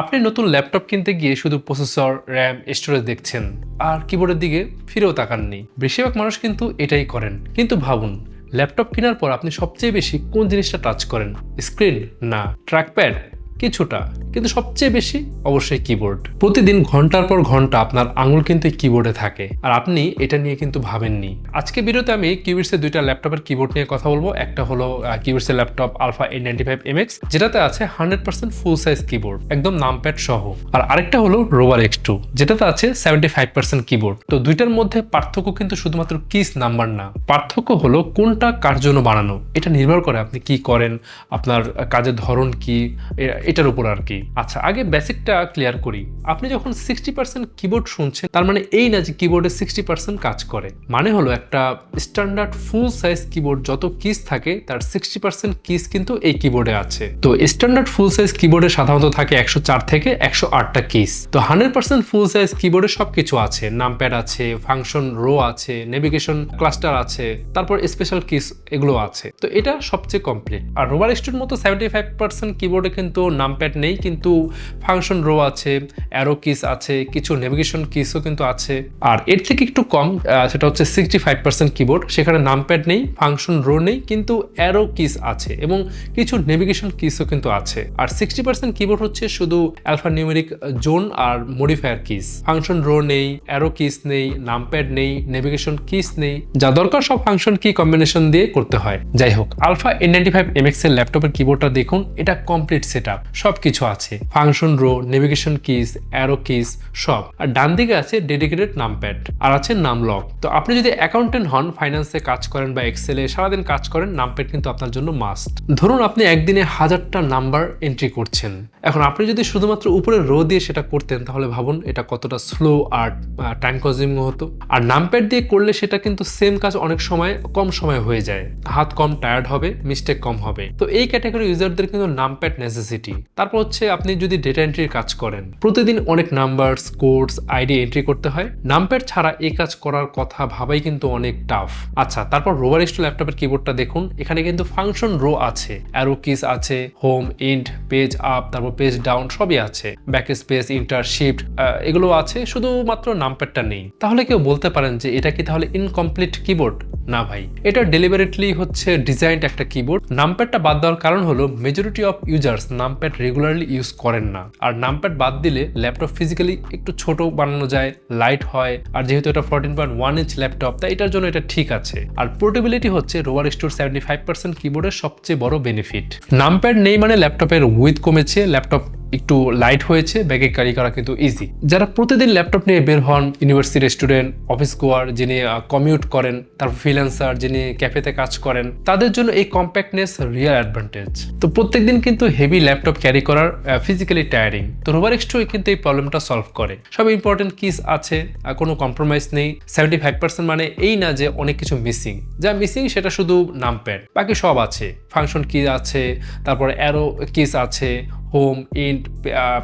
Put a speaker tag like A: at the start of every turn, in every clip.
A: আপনি নতুন ল্যাপটপ কিনতে গিয়ে শুধু প্রসেসর, র্যাম, স্টোরেজ দেখছেন আর কিবোর্ডের দিকে ফিরেও তাকাননি। বেশিরভাগ মানুষ কিন্তু এটাই করেন। কিন্তু ভাবুন, ল্যাপটপ কেনার পর আপনি সবচেয়ে বেশি কোন জিনিসটা টাচ করেন? স্ক্রিন? না। ট্র্যাকপ্যাড? কিছুটা। কিন্তু সবচেয়ে বেশি অবশ্যই কিবোর্ড। প্রতিদিন ঘন্টার পর ঘন্টা আপনার আঙুল কিন্তু কিবোর্ডে থাকে, আর আপনি এটা নিয়ে কিন্তু ভাবেননি। আজকে ভিডিওতে আমি কিউবিটসের দুইটা ল্যাপটপের কিবোর্ড নিয়ে কথা বলবো। একটা হলো কিউবিটসের ল্যাপটপ আলফা A95MX, যেটাতে আছে 100% ফুল সাইজ কিবোর্ড, একদম নামপ্যাড সহ। আর আরেকটা হলো রোভার X2, যেটাতে আছে 75% কিবোর্ড। তো দুইটার মধ্যে পার্থক্য কিন্তু শুধুমাত্র কিস নাম্বার না, পার্থক্য হলো কোনটা কার জন্য বানানো। এটা নির্ভর করে আপনি কি করেন, আপনার কাজের ধরন কি, এটার উপর আর কি। আচ্ছা, আগে বেসিকটা ক্লিয়ার করি। আপনি যখন 60% কিবোর্ড শুনছেন, তার মানে এই না যে কিবোর্ডে 60% কাজ করে। মানে হলো একটা স্ট্যান্ডার্ড ফুল সাইজ কিবোর্ড যত কিস থাকে তার 60% কিস কিন্তু এই কিবোর্ডে আছে। তো স্ট্যান্ডার্ড ফুল সাইজ কিবোর্ডে সাধারণত থাকে 104 থেকে 108টা কিস। তো 100% ফুল সাইজ কিবোর্ডে সবকিছু আছে, নামপ্যাড আছে, ফাংশন রো আছে, নেভিগেশন ক্লাস্টার আছে, তারপর স্পেশাল কিস এগুলো আছে। তো এটা সবচেয়ে কমপ্লিট। আর রোভার X2-র মতো 75% কিবোর্ডে কিন্তু নামপ্যাড নেই, কিন্তু ফাংশন রো আছে, অ্যারো কিস আছে, কিছু নেভিগেশন কিসও কিন্তু আছে। আর এর থেকে একটু কম, সেটা হচ্ছে 65% কিবোর্ড, সেখানে নামপ্যাড নেই, ফাংশন রো নেই, কিন্তু অ্যারো কিস আছে এবং কিছু নেভিগেশন কিসও কিন্তু আছে। আর 60% কিবোর্ড হচ্ছে শুধু অ্যালফানিউমেরিক জোন আর মডিফায়ার কিস। ফাংশন রো নেই, অ্যারো কিস নেই, নামপ্যাড নেই, নেভিগেশন কিস নেই, যা দরকার সব ফাংশন কি কম্বিনেশন দিয়ে করতে হয়। যাই হোক, আলফা A95MX এর ল্যাপটপের কিবোর্ডটা দেখুন, এটা কমপ্লিট সেটআপ, সবকিছু আছে, function row, navigation keys, arrow keys সব। আর ডান দিকে আছে ডেডিকেটেড নামপ্যাড আর আছে নাম লক। তো আপনি যদি অ্যাকাউন্টেন্ট হন, ফাইন্যান্সে কাজ করেন বা এক্সেলে সারাদিন কাজ করেন, নামপ্যাড কিন্তু আপনার জন্য মাস্ট। ধরুন আপনি একদিনে 1000টা নাম্বার এন্ট্রি করছেন। এখন আপনি যদি শুধুমাত্র উপরে রো দিয়ে সেটা করতেন, তাহলে ভাবুন এটা কতটা স্লো আর টাইম কনজিউমিং হতো। আর নামপ্যাড দিয়ে করলে সেটা কিন্তু সেম কাজ অনেক সময় কম সময় হয়ে যায়, হাত কম টায়ার্ড হবে, মিস্টেক কম হবে। তো এই ক্যাটাগরি ইউজারদের কিন্তু নামপ্যাড নেসেসিটি। তারপর হচ্ছে আপনি যদি ডেটা এন্ট্রির কাজ করেন, প্রতিদিন অনেক নাম্বারস, কোডস, আইডি এন্ট্রি করতে হয়, নামপ্যাড ছাড়া এই কাজ করার কথা ভাবাই কিন্তু অনেক টাফ। আচ্ছা, তারপর রোভার X2 ল্যাপটপের কিবোর্ডটা দেখুন, এখানে কিন্তু ফাংশন রো আছে, অ্যারো কিস আছে, হোম, ইন্ড, পেজ আপ, তারপর পেজ ডাউন সবই আছে, ব্যাক স্পেস, ইন্টার, শিফট এগুলো আছে, শুধুমাত্র নামপ্যাডটা নেই। তাহলে কেউ বলতে পারেন যে এটা কি তাহলে ইনকমপ্লিট কিবোর্ড? না ভাই, এটা ডেলিভারেটলি হচ্ছে ডিজাইনড একটা কিবোর্ড। নামপ্যাডটা বাদ দেওয়ার কারণ হলো majority of users numpad regularly use করেন না, আর নামপ্যাড বাদ দিলে ল্যাপটপ ফিজিক্যালি একটু ছোট বানানো যায়, লাইট হয়, আর যেহেতু এটা 14.1 ইঞ্চ ল্যাপটপ, তাই এটার জন্য এটা ঠিক আছে। আর পোর্টেবিলিটি হচ্ছে রোভার X2-র 75% কিবোর্ডের সবচেয়ে বড় বেনিফিট। নামপ্যাড নেই মানে ল্যাপটপের উইথ কমেছে, ল্যাপটপ একটু লাইট হয়েছে, ব্যাগে ক্যারি করা কিন্তু ইজি। যারা প্রতিদিন ল্যাপটপ নিয়ে বের হন, ইউনিভার্সিটির স্টুডেন্ট, অফিস গোয়ার, যিনি কমিউট করেন, তারপর ফ্রিল্যান্সার, যিনি ক্যাফেতে কাজ করেন, তাদের জন্য এই কম্প্যাক্টনেস রিয়েল অ্যাডভান্টেজ। তো প্রত্যেকদিন কিন্তু হেভি ল্যাপটপ ক্যারি করার ফিজিক্যালি টায়ারিং। তো রোভার X2 কিন্তু এই প্রবলেমটা সলভ করে। সব ইম্পর্টেন্ট কিস আছে, কোনো কম্প্রোমাইজ নেই। 75% মানে এই না যে অনেক কিছু মিসিং, যা মিসিং সেটা শুধু নামপ্যাড, বাকি সব আছে। ফাংশন কি আছে, তারপর অ্যারো কিস আছে, home, int,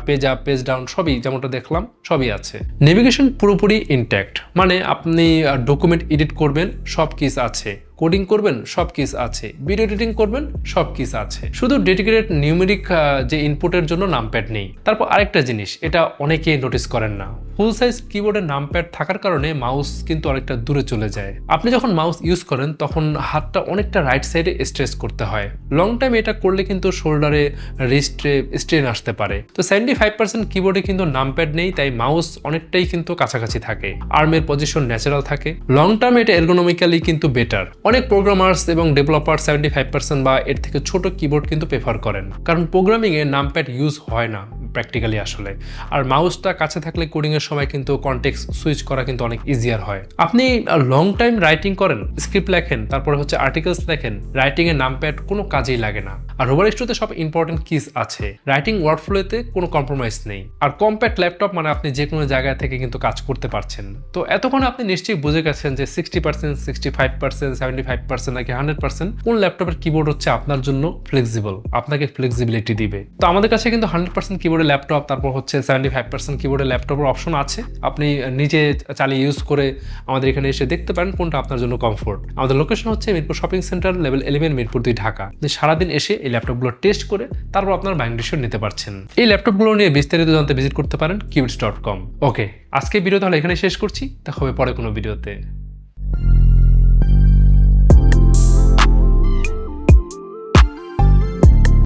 A: page up, page down সবই যেমনটা দেখলাম সবই আছে। নেভিগেশন পুরোপুরি ইনট্যাক্ট, মানে আপনি ডকুমেন্ট এডিট করবেন সব কিস আছে, কোডিং করবেন সব কিস আছে, ভিডিও এডিটিং করবেন সব কিস আছে, শুধু ডেডিকেটেড নিউমেরিক যে ইনপুটের জন্য নামপ্যাড নেই। তারপর আরেকটা জিনিস, এটা অনেকেই নোটিস করেন না, ফুল সাইজ কিবোর্ডে নামপ্যাড থাকার কারণে মাউস কিন্তু অনেকটা দূরে চলে যায়। আপনি যখন মাউস ইউজ করেন তখন হাতটা অনেকটা রাইট সাইডে স্ট্রেচ করতে হয়। লং টাইম এটা করলে কিন্তু শোল্ডারে, রিস্টে স্ট্রেন আসতে পারে। তো 75% কিবোর্ডে কিন্তু নামপ্যাড নেই, তাই মাউস অনেকটাই কিন্তু কাছাকাছি থাকে, আর্মের পজিশন ন্যাচারাল থাকে। লং টার্মে এটা এরগোনমিক্যালি কিন্তু বেটার। অনেক প্রোগ্রামার্স এবং ডেভেলপার 75% বা এর থেকে ছোট কিবোর্ড কিন্তু প্রেফার করেন, কারণ প্রোগ্রামিংয়ে নামপ্যাড ইউজ হয় না প্র্যাকটিক্যালি আসলে। আর মাউসটা কাছে থাকলে কোডিংয়ের সময় কিন্তু কনটেক্সট সুইচ করা কিন্তু অনেক ইজিয়ার হয়। আপনি লং টাইম রাইটিং করেন, স্ক্রিপ্ট লেখেন, তারপরে হচ্ছে আর্টিকেলস লেখেন, রাইটিংয়ে নামপ্যাড কোনো কাজেই লাগে না। আর রোভার X2-তে সব ইম্পর্টেন্ট কিস আছে, রাইটিং ওয়ার্কফ্লোতে কোনো কম্প্রোমাইজ নেই। আর কম্প্যাক্ট ল্যাপটপ মানে আপনি যে কোনো জায়গা থেকে কিন্তু কাজ করতে পারছেন। তো এতক্ষণ আপনি নিশ্চয়ই বুঝে গেছেন যে 60%, 65%, 75% নাকি 100% কোন ল্যাপটপের কিবোর্ড হচ্ছে আপনার জন্য ফ্লেক্সিবল, আপনাকে ফ্লেক্সিবিলিটি দিবে। তো আমাদের কাছে কিন্তু 100% কিবোর্ডের ল্যাপটপ, তারপর হচ্ছে 75% কিবোর্ডের ল্যাপটপের অপশন আছে। আপনি নিজে চালিয়ে ইউজ করে আমাদের এখানে এসে দেখতে পারেন কোনটা আপনার জন্য কমফোর্ট। আমাদের লোকেশন হচ্ছে Mirpur shopping centre, level 11, Mirpur 2, Dhaka. সারাদিন এসে এই ল্যাপটপগুলো টেস্ট করে তারপর আপনার বাইং ডিসিশন নিতে পারছেন। এই ল্যাপটপগুলো নিয়ে বিস্তারিত জানতে ভিজিট করতে পারেন qubits.com। ওকে, আজকে ভিডিও তাহলে এখানে শেষ করছি, দেখা হবে পরে কোনো ভিডিওতে।